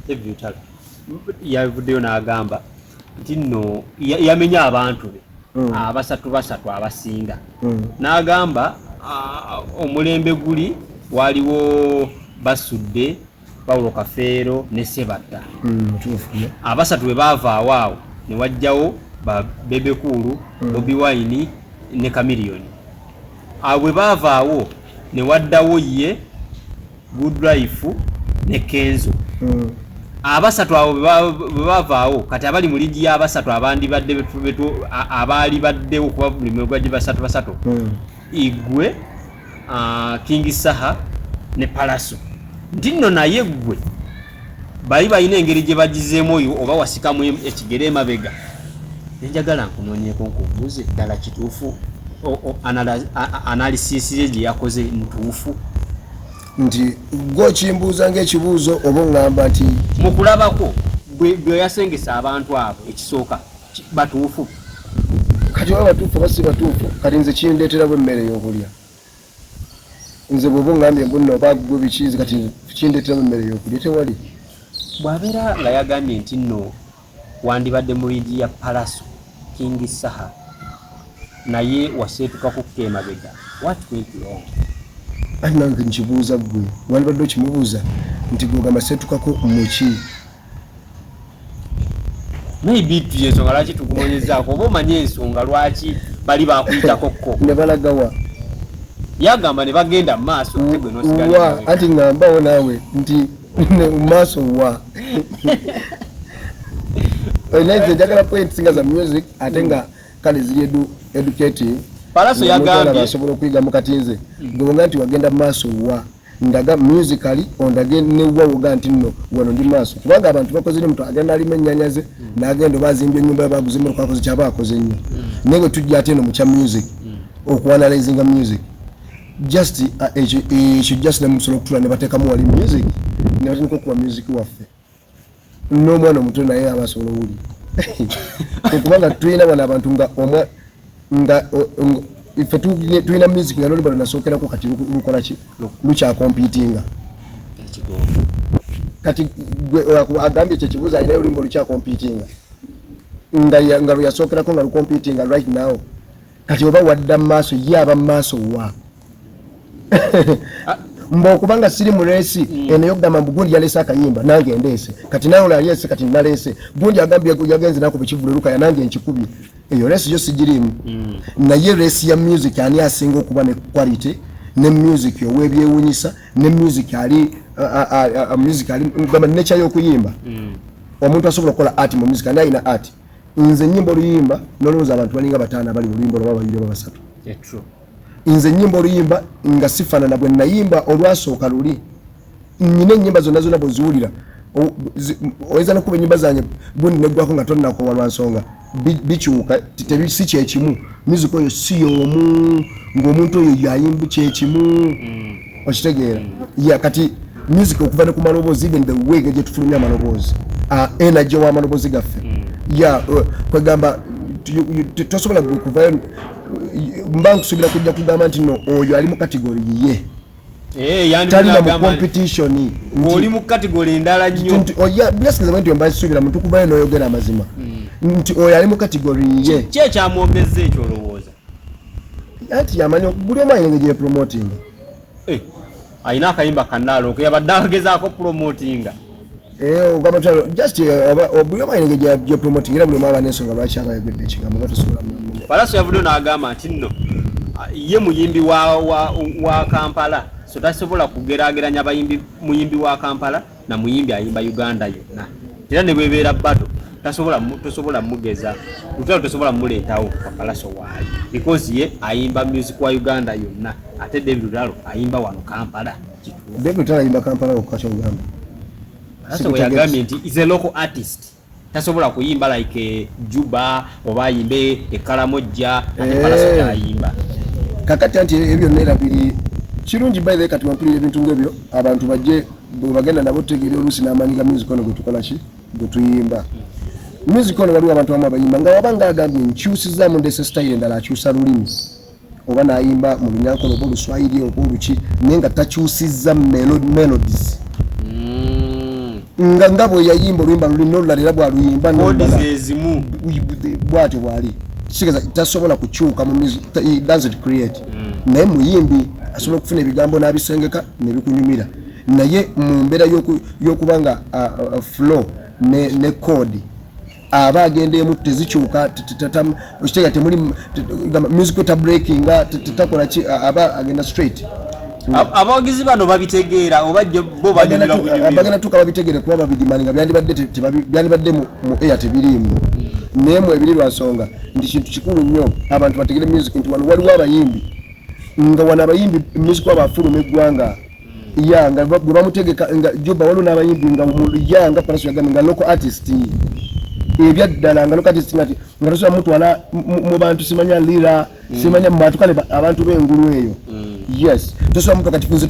Lutalo yavuddeyo n'agamba nti nno yamenya abantu be abasatu abasinga n'agamba omulembe guli waliwo Basudde Paulo Kafeero ne Sebatta abasatu bwe baavaawo awo ne wajjawo ba Bebe Cool Bobi Wine ne Chameleon abo bwe baavaawo ne waddawo ye Good Life ne Kenzo abasatu abo bwe baavaawo kati abali mu ligi y'abasatu abandi badde abaali baddewo kuba buli mwegwaji basatu Igwe King Saha ne Palaso nti nno naye gwe bali balina engeri gye bagizeemu oyo oba wasikamu ekigere emabega njagala nkunoonyeeko nkubuuze ddala kituufu analysis ye gye yakoze mutuufu nti gwe kimbuuza ng'ekibuuzo oba ngamba nti mu kulabako bwe yasengesa abantu abo ekisooka batuufu kati oba batuufu oba si batuufu kati nze kindeetera bwe emmere y'okulya nze bw'oba ngambye mbuno oba gwe bikizi kati kindeetera bwe emmere y'okulya tewali bw'abeera nga yagambye nti nno wandibadde mu ligi ya Palaso King Saha naye waseetukako emabega what went wrong ani nange nkibuuza gwe wandibadde okimubuuza nti gwogamba seetukako muki maybe tuye ensonga lwaki tukumonyezaako oba omanye ensonga lwaki bali bakuyitako ne balagawa yagamba ne bagenda mu maaso tegwe wa anti ngambawo naawe nti mu maaso wa nze njagala points nga za music ate nga kale ziri educative Palaso yagambye asobola okuyiga mu katinze ng'onga nti wagenda mu maaso wa ndaga musically ondage ne wawoga nti nno wano ndi maaso kubanga abantu bakoze ne muntu agenda alima ennyanya ze n'agenda bazimbye ennyumba yabaguzimu okwakoze kyaba akoze nnyo naye bwe tujja ate eno mu kya music okuanalyzinga music just just nemusobola okutula ne bateekamu wali music ne batandika okuba music waffe n'omwana omuto naye aba asobola owuli okubanga tulina bano abantu nga ife tulina music nga loli bano nasookerako kati lukola ki lukyakompitinga kati agambye ekyo kibuuzo alina olimba olukyakompitinga nga lweyasookerako nga lukompitinga right now kati oba wadda mu maaso ye aba mu maaso wa mba okubanga siri mu leesi eno yokugamba mbu gundi yaleese akayimba nange ndeese kati nawe olayese kati naleese gundi agambye yagenze nakuba ekivulu lukaya nange nkikubye eyo leesi yo sigirimu naye leesi ya music ani asinga okuba ne quality ne music owebyewunyisa ne music ali gamba nature y'okuyimba omuntu asobola okukola art mu music ani alina art nze nnyimba oluyimba nolowooza abantu balinga bataano abali mu luyimba olwa babiri oba basatu nze nnyimba oluyimba nga sifaanana bwe nayimba olwasooka luli nnyina ennyimba zonna bwe ziwulira oyinza nokuba ennyimba zange gundi neggwako nga tonnakowa lwa nsonga bikyuka si kyekimu music oyo si y'omu ng'omuntu oyo yayimba kyekimu okitegeera kati music okuva ne ku maloboozi even the way gye tufulumya amaloboozi energy w'amaloboozi gaffe kwegamba tosobola kuvayo mba nkusuubira kujja kugamba nti no oyo ali mu kategori ye talina mu competition oli mu kategori endala nnyo byasikiza nti mba nsuubira muntu kuvayo n'oyogera amazima nti oyo ali mu kategori ye ki ekyamwongeza ekyo olowooza anti yamanya buli omu ayina engeri yepromotinga alina akayimba kanaalo okuyabadde agezaako promotinga just buli omu ayina engeri yepromotinga era buli omu aba n'ensonga lwaki abayogedde ekigambo batasobola Palaso yavuddeyo n'agamba nti nno ye muyimbi wa Kampala so tasobola kugeraageranya muyimbi wa Kampala na muyimbi ayimba Uganda yonna era ne bwebeera bado tosobola mugeza Lutalo tosobola muleetawo kwa Palaso waali because ye ayimba music wa Uganda yonna ate David Lutalo ayimba wano Kampala David Lutalo ayimba Kampala okukakya Uganda Palaso we yagambye nti is a local artist tasobola kuyimba like Juba oba ayimbe Karamoja ate Palaso tayimba kakati anti ebyo nera biri kirungi by the kati wampulira ebintu ng'ebyo abantu bajje bagenda nabo tegere olusi n'amaanyi ga music ono gwe tukola ki gwe tuyimba music ono waliwo abantu abamu abayimba nga wabanga agambye nkyusizaamu ndese style endala akyusa lulimi oba n'ayimba mu Lunyankole oba Oluswayiri oba Oluki naye nga takyusizza melodies ngabo yayimba oluyimba lulina olulala bwaluyimba kodizezimu bwatyo bwali kitegeeza tasobola kukyuka mu music, it doesn't create. Naye muyimbi asobola okufuna ebigambo n'abisengeka ne bikunyumira, naye mu mbeera y'okuba nga flow ne code aba agendeemu tezikyuka, okitegeera temuli musical ta breaking takola ki, aba agenda straight. Abawagizi bano babitegeera oba bo bagenda tuka babitegeere kuba babidimaninga byandibadde mu air tebiriimu, naye mu ebiri lwa nsonga nti kintu kikulu nnyo abantu bategere music nti wano waliwo abayimbi nga wano abayimbi music wabafuluma eggwanga yanga bwe bamutegeka nga Juba waliwo n'abayimbi nga yanga Palaso yagambe nga local artist ebyaddala nga local artist nga tosobola mutwala mu bantu simanya lira simanya mu bantu kale abantu b'engulu eyo. Yes, tosobola mutu kati nze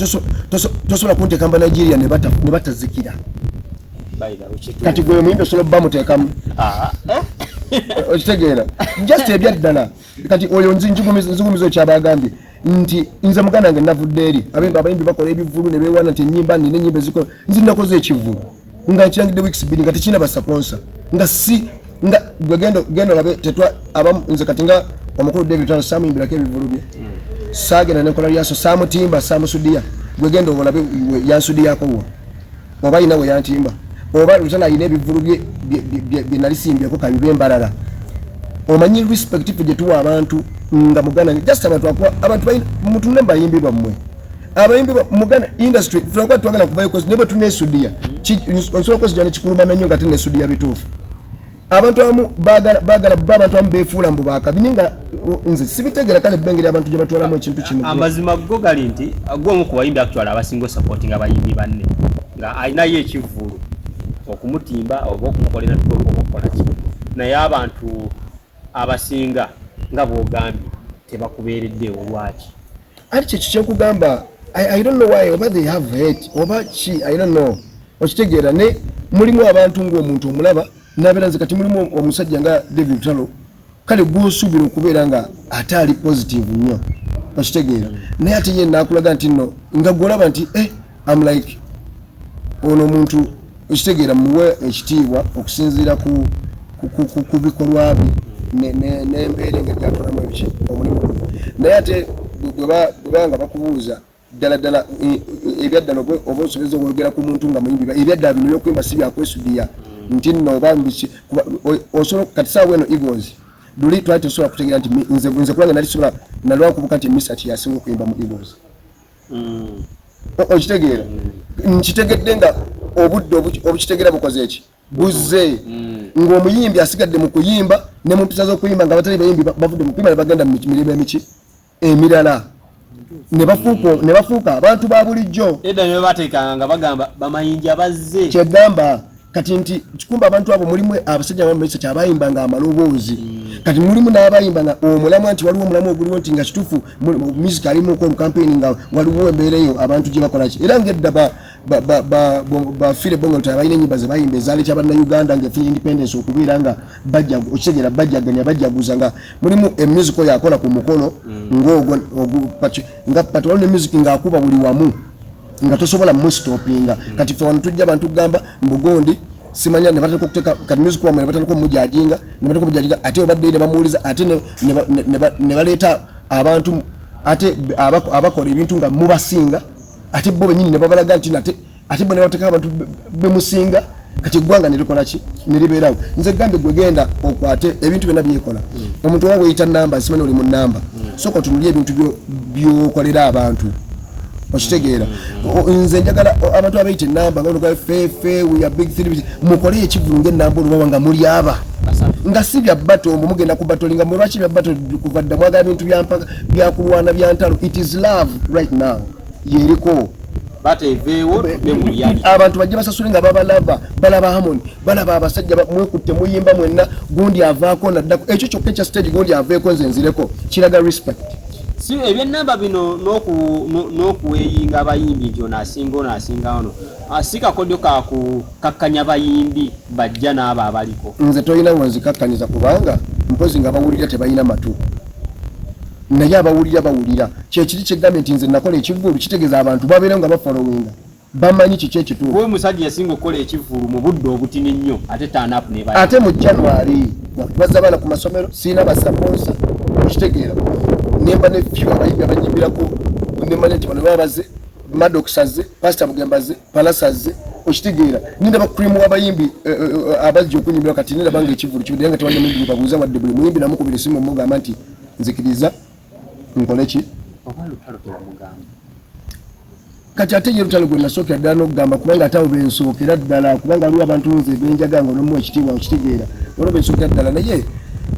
tosobola kunteeka mba Nigeria ne batazikira kati gwe muyimbi osobola bamuteekamu okitegeera just ebyaddala kati oyo nzigumizo kyabagambye nti nze muganda wange navudde eri abayimbi bakola ebivulu ne beewana nti ennyimba nina ennyimba ezikola nzi nakoze ekivulu nga nkirangidde weeks bbiri nga tekirina basaponsa nga si nga gwe genda olabe nze kati nga omukulu David Lutalo saamuyimbirako ebivulu bye saagenda nenkola lyaso saamutimba saamusudiya gwe genda olabe yansudiyako wa oba ayina we yantimba oba Lutalo ayina ebivulu bye nalisimbyeko kabibe embalala. Omanyi respective gye tuwa abantu nga muganda just abantu mutunule mbayimbi bammwe abayimbi muganda industry tulikuwa twagala kubayo kozi nebo tunesudia onsolo kozi jana kikuluma menyo nga tunesudia bitufu abantu abamu bagala abantu abamu befuula mbu bakabininga nze sibitegera kale bengeri abantu gye batwalamu ekintu kino. Amazima go gali nti agwomu ku bayimbi actually abasingo supporting abayimbi banne nga ayinayo ekivulu okumutimba oba okumukolera okukola ki, naye abantu abasinga nga bwogambye tebakubeeredde olwaki ali kyekyo kyekugamba. I don't know why oba they have hate oba ki I don't know okitegeera ne mulimu abantu ng'omuntu omulaba nabeera nze kati mulimu omusajja nga David Lutalo kale gwosuubira okubeera nga ate ali positive nnyo okitegeera naye ate ye naakulaga nti nno nga gwolaba nti I'm like ono omuntu okitegeera muwe ekitiibwa okusinziira ku bikolwa bye n'embeera engeri gyatolamu ebiki omulimu naye ate bwebanga bakubuuza ddala ebyaddala oba osobeza okwogera ku muntu nga muyimbi ebyaddala bino byokuyimba si byakwesudiya nti nno oba osobola kati saawa eno Eagles luli twali tesobola kutegeera nti nze kubanga nalwakubuka nti Misati yasinga okuyimba mu Eagles okitegeera nkitegedde nga obudde obukitegeera bukoze eki buzze ng'omuyimbi asigadde mu kuyimba ne mu mpisa z'okuyimba nga batali bayimbi bavudde mu kuyimba ne bagenda mu mirimo emiki emirala ne bafuuka abantu ba bulijjo edda ne bateekanga nga bagamba bamayinja bazze kyegamba kati nti kikumba abantu abo mulimu abasajja bamesa kyabayimba nga amaloboozi kati mulimu n'abayimba nga omulamu nti waliwo omulamu oguliwo nti nga kituufu music alimu ko campaign nga waliwo embeera eyo abantu gye bakola ki era ng'edda bafire bongo nti abalina ennyimba ze bayimba ezaali kyabannayuganda ng'efuna independence okubeera nga okitegeera bajjaganya bajjaguza nga mulimu emusic oyo akola ku mukono ng'ogwo nga pati waliwo ne music ng'akuba buli wamu nga tosobola mustopinga kati fe wano tujja abantu kugamba mbugondi simanya ne batandika okuteeka kati music wamwe ne batandika omujajinga ate obadde ne bamuwuliza ate ne baleeta abantu ate abakola ebintu nga mubasinga ate bo bennyini ne babalaga nti ate bo ne bateeka abantu bemusinga kati eggwanga ne likola ki ne libeerawo. Nze gambe gwe genda okwate ebintu byonna byekola omuntu oba weyita namba simanya oli mu namba soka otunulye ebintu byokolera abantu okitegeera nze njagala abantu abayita enamba nga fefe we are big three mukole ekivulu ng'enamba olubawa nga muli aba nga si bya batombo mugenda ku batolinga mulwaki bya bato kuva dda mwagala bintu byakulwana bya ntalo. It is love right now yeriko abantu bajja basasule nga babalaba balaba Harmony balaba abasajja mwekutte muyimba mwenna gundi avaako naddako ekyo kyokka ekya stage gundi aveeko nze nzireko kiraga respect. Si ebyennamba bino n'okuweeyinga abayimbi nti ono asinga ono si kakodyo kakukakkanya bayimbi bajja n'abo abaliko. Nze tolina wanzikakkanyiza kubanga mpozi nga bawulira tebalina matu naye abawulira bawulira kyekiri kyegambye nti nze nakola ekivulu kitegeeza abantu babeera nga bafolowinga bamanyi kiki ekituufu. Wewe musajja yasinga okukola ekivulu mu budde obutini nnyo ate turn up ne ate mu January bazza abaana ku masomero siina basaponsa okitegeera nemba ne few abayimbi abanyimbirako nemba nti bano babaze madoksaze pastor bugembaze palasaze okitegeera ninda bakurimu w'abayimbi abajja okunyimbira kati ninda banga ekivulu kibudde nga tewali muyimbi babuuza wadde buli muyimbi namukubira esimu mugamba nti nzikiriza nkole ki kati ate ye Lutalo gwe nasookera ddala n'okugamba kubanga ate abo bensookera ddala kubanga aliwo abantu nze benjaga nga nomu ekitiibwa okitegeera olwo bensookera ddala naye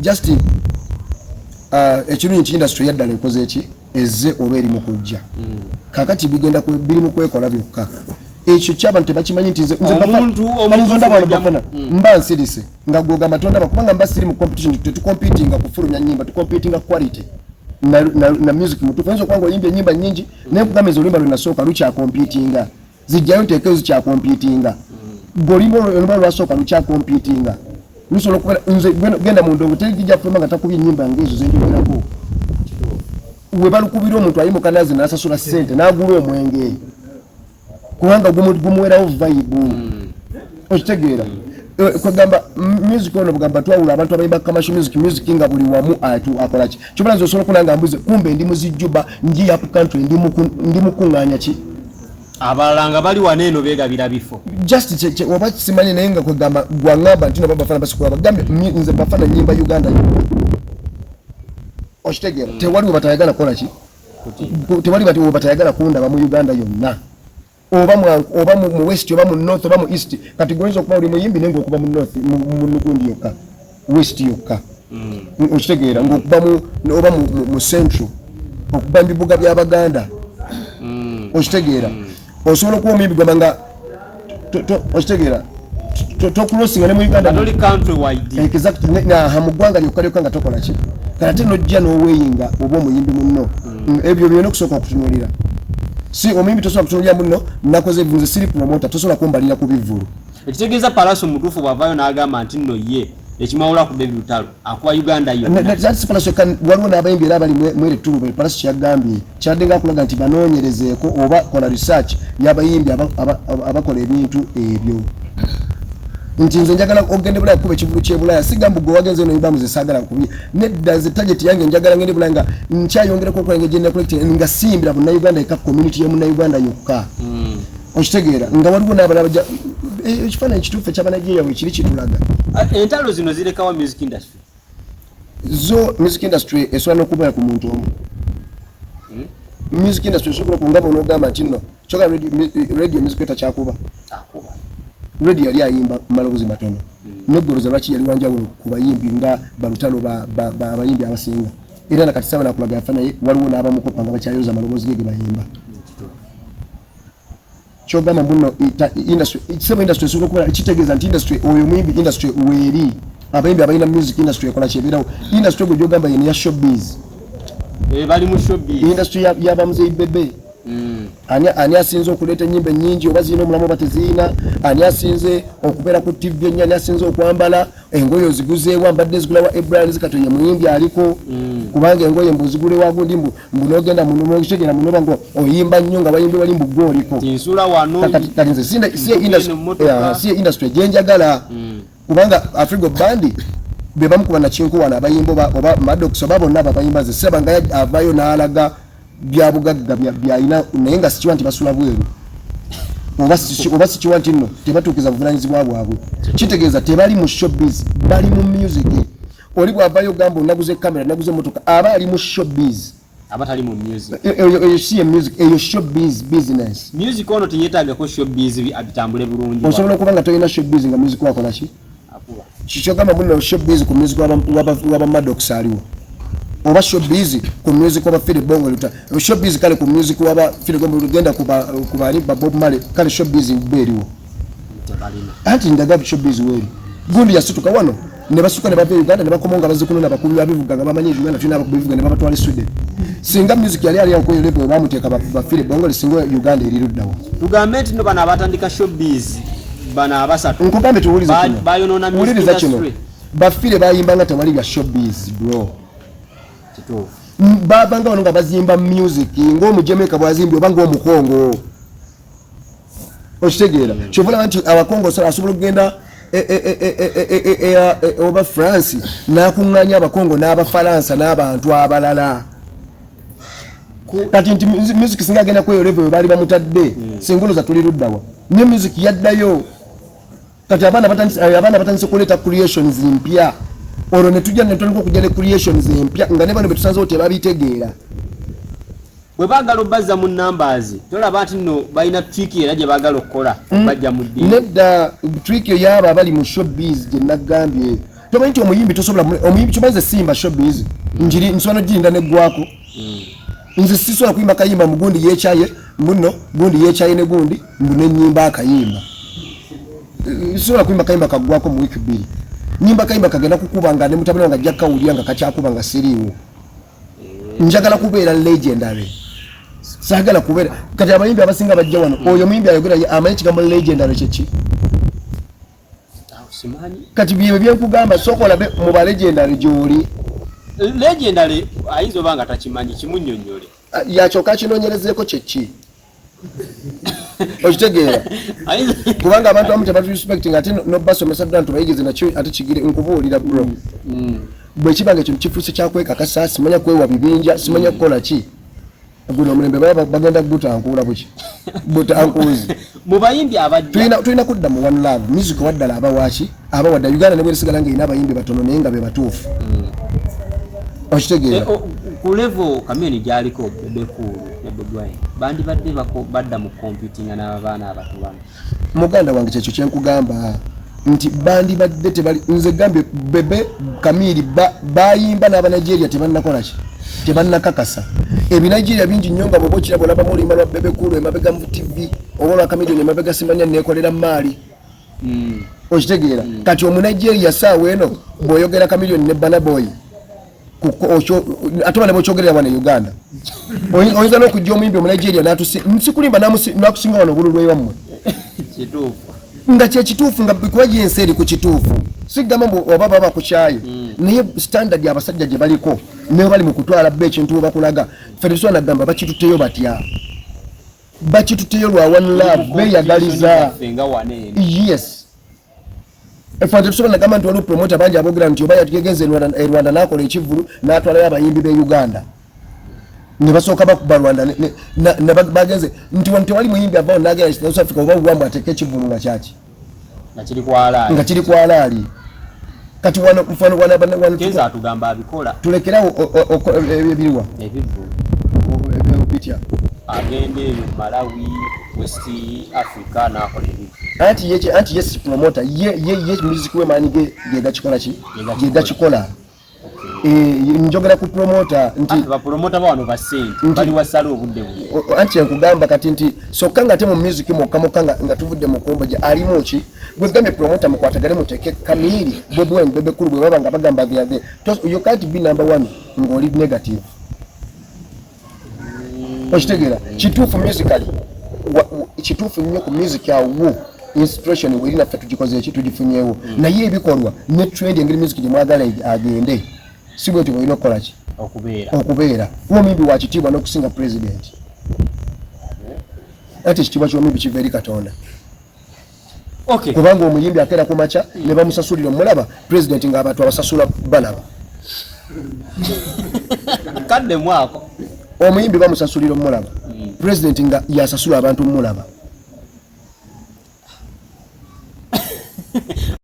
just ekirungi nti industry yaddala ekoze eki ezze oba eri mu kujja kakati bigenda biri mu kwekola byokka ekyo ky'abantu tebakimanyi nti nze Bafana mba nsirise nga gwogamba tondaba kubanga mba siri mu competition tetukompitinga kufulumya nnyimba tukompitinga quality na music mutufu enzo kwangu oyimba ennyimba nnyingi naye kugamba ezo oluyimba lwenasooka lukyakompitinga zijjayo nteekeyo zikyakompitinga golimo oluyimba lwasooka lukyakompitinga lusobola okubeera nze genda mu ndongo tegijja kufuluma nga takubye ennyimba ngaezo zenjogerako we balukubira omuntu ayimuka nazi n'asasula ssente n'agula omwenge kubanga gumuwerawo vibe okitegeera kwegamba music ono bugamba twawula abantu abayimba commercial music nga buli wamu akola ki kyobula nze osobola okulanga mbuze kumbe ndi muzijjuba njiya ku country ndi mukuŋŋaanya ki abalala nga bali wano eno beegabira bifo just oba kisimanye naye nga kwegamba gwaŋŋamba nti no Bafana basikuba bagambe nze Bafana nyimba Uganda okitegeera tewali webatayagala kukola ki tewali webatayagala kundaba mu Uganda yonna oba mu west oba mu north oba mu east kati goyinza okuba oli muyimbi naye ngaokuba mu north mu nukundi yokka west yokka okitegeera ngaokuba oba mu central okuba mu bibuga by'Abaganda okitegeera osobola okuba omuyimbi gwama nga okitegeera tokulosinga ne mu Uganda mu ggwanga lyokka nga tokola ki kati ate nojja n'oweeyinga oba omuyimbi munno ebyo byonna okusooka okutunuulira si omuyimbi tosobola kutunuulira munno nakoze nze siri promota tosobola kumbalira ku bivvulu ekitegeeza Palaso mutuufu bw'avaayo n'agamba nti nno ye ekimawula ku Baby Lutalo akuwa Uganda yonna Palaso waliwo n'abayimbi era bali mwere ttulu Palaso kyagambye kyadde nga akulaga nti banoonyerezeeko oba kola research y'abayimbi abakola ebintu ebyo nti nze njagala ogende Bulaaya kuba ekivulu ky'e sigamba gwe wagenze eno yimba muze saagala nkubye nedda nze target yange njagala ngende Bulaaya nga nkyayongerako okulange gye collecting nga simbira Bannayuganda eka community ye Munnayuganda yokka okitegeera nga waliwo n'abalala bajja ekifaananyi kituufu eky'Abanigeria bwe kiri kitulaga entalo zino zirekawa music industry zo music industry esobola n'okubeera ku muntu omu music industry esobola okungaba onoogamba nti nno kyoga radio music etakyakuba radio yali ayimba maloboozi matono neggoloza lwaki yali wanjawulo ku bayimbi nga balutalo abayimbi abasinga era nakati saba nakulaga yafana waliwo n'abamukopa nga bakyayoza maloboozi ge bayimba kyogamba muno ekisebo industry esobola okubeera kitegeeza nti industry oyo muyimbi industry weeri abayimbi abalina music industry ekola kyebeerawo industry gwe gyogamba yene ya showbiz bali mu showbiz industry y'abamuzeeyi bebe ani asinze okuleeta ennyimba ennyingi oba zirina omulamu oba teziina ani asinze okubeera ku tv ennyo ani asinze okwambala engoye oziguzeewa mbadde zigulawa Ibrahim zikatoye muyimbi aliko kubanga engoye mbuzigulewa gundi mbunogenda munokitegera munoba ngo oyimba nnyo nga bayimbi bali mbugwe oliko kati nze siye industry gyenjagala kubanga Afrigo bandi be bamukuba nakinkuwana abayimbo oba Maddox oba bonna abayimba ze seba nga avayo n'alaga byabugagga byayina naye nga sikiwa nti basula bweru oba sikiwa nti nno tebatuukiza buvunaanyizibwa bwabwe kitegeeza tebali mu showbiz bali mu music oli bwavayo gamba onaguze kamera naguze motoka aba ali mu showbiz abatali mu music eyo si music eyo showbiz business music ono teyetaagako showbiz abitambule bulungi osobola okuba nga tolina showbiz nga music wakola ki kikyogamba muno showbiz ku music waba Maddox aliwo oba showbiz ku music waba Phil Bongo luta showbiz kale ku music waba Phil Bongo lugenda kuba ali Bob Marley kale showbiz beriwo anti ndaga showbiz weri gundi yasituka wano ne basuka ne bava Uganda ne bakomonga bazikunona bakulu abivuga nga bamanyi Uganda tuna abakubivuga ne babatwala Sweden singa music yali yakoyo level bamuteeka ba Phil Bongo singo Uganda eriruddawo tugambe nti no bana abatandika showbiz bana abasatu nkugambe tuwulize kino bayonona music industry bafire bayimbanga tewali bya showbiz bro babanga wano nga bazimba music ng'omujemeka bwazimbi oba ng'omukongo okitegeera kyovula nti abakongo asobola okugenda oba France n'akuŋŋaanya abakongo n'abafalansa n'abantu abalala kati nti music singa agenda kweyo level baali bamutadde singoloza tuli luddawa ne music yaddayo kati abaana batandise kuleeta creations mpya olwo ne tujja ne tulika okujja ne creations empya nga ne bano be tusanzeewo tebabitegeera bwe baagala obbazza mu numbers tolaba nti nno balina trick era gye baagala okukola bajja mu ddiini nedda trick yaaba abali mu showbiz gye nagambye tomanyi nti omuyimbi tosobola omuyimbi kimanyize simba showbiz njiri nsobola girinda neggwako nze sisobola kuyimba kayimba mugundi yeekyaye muno gundi yeekyaye ne gundi nenyimba akayimba sisobola kuyimba kayimba kaggwako mu wiiki 2 nyimba kayimba kagenda kukuba nga ne mutabani wange ajja kawulira nga kakyakuba nga siriiwo njagala kubeera legendary saagala kubeera kati abayimbi abasinga bajja wano oyo muyimbi ayogera amanyi kigambo legendary kyeki kati byebyo byenkugamba sooka olabe mu ba legendary gy'oli legendary ayinza oba nga takimanyi kimunnyonnyole yakyoka akinoonyerezeeko kyeki okitegeera kubanga abantu abamu tebaturespecting ate nobasomesa dda nti bayigize nakyo ate kigire nkubuulira bro bwe kibanga ekyo kifuuse kyakwekakasa simanya kwewa bibinja simanya kukola ki guno omulembe bagenda gutankuula buki butankuuzi mu bayimbi abajja tulina kudda mu one love music waddala abawaaki abawadda uganda ne bweresigala nga erina abayimbi batono naye nga be batuufu okitegeera ku level kamyoni gyaliko bebekulu ne Bugwai bandibadde badda mu computinga n'abaana abato bano muganda wange kyekyo kyenkugamba nti bandibadde tebali nze gambe bebe kamiri bayimba n'abanigeria tebannakola ki tebannakakasa ebinigeria bingi nnyo nga bwoba okiraba olaba mulimba lwa bebekulu emabega mu tv oba lwa kamirioni emabega simanya neekolera maali okitegeera kati omunigeria saawa eno bw'oyogera kamirioni ne banaboyi ate bane bwokyogerera wana e Uganda oyinza n'okujja omuyimbi omunigeria nsikulimba nakusinga wano obululu ewammwe nga kyekituufu nga kuba yensi eri ku kituufu sigamba mbu oba baba kukyayo naye standard abasajja gye baliko naye bali mu kutwala bba ekintu webakulaga ffe tetusobola nagamba bakituteyo batya bakituteyo lwa one love beeyagaliza yes efe tetusobola nagamba nti waliwo promota bangi aboogera nti oba yagenze e Rwanda n'akola ekivulu n'atwalayo abayimbi b'e Uganda ne basooka bakuba Rwanda ne bagenze nti wano tewali muyimbi avaawo n'agenda South Africa oba buwambu ateeka ekivulu nga kyaki nga kiri kwalaali kati wano mfano keza atugamba abikola tulekerawo ebiriwa bitya agende eyo Malawi West Africa n'akola ebyo anti yes promoter ye music we mani gegakikola ki gegakikola njogera ku promoter nti ba promoter bano basente bali wasala obudde anti nkugamba kati nti sokka nga te mu music mokka nga tuvudde mu kombo gye alimu ki bwe gambe promoter mukwatagale muteke kamiri bwe kulu bwe baba nga bagamba byage you can't be number 1 ngoli negative okitegeera kituufu musically kituufu nnyo ku music yawo inspiration weri naffe tugikoze eki tugifunyeewo naye ebikolwa ne trend engeri music gye mwagala agende si bwe tulina okukola ki okubeera omuyimbi wa kitiibwa n'okusinga president ate ekitiibwa ky'omuyimbi kiva eri Katonda kubanga omuyimbi akeera ku makya ne bamusasulira omulaba president ng'abantu abasasula balaba kadde mwako omuyimbi bamusasulira omulaba president nga yasasula abantu mulaba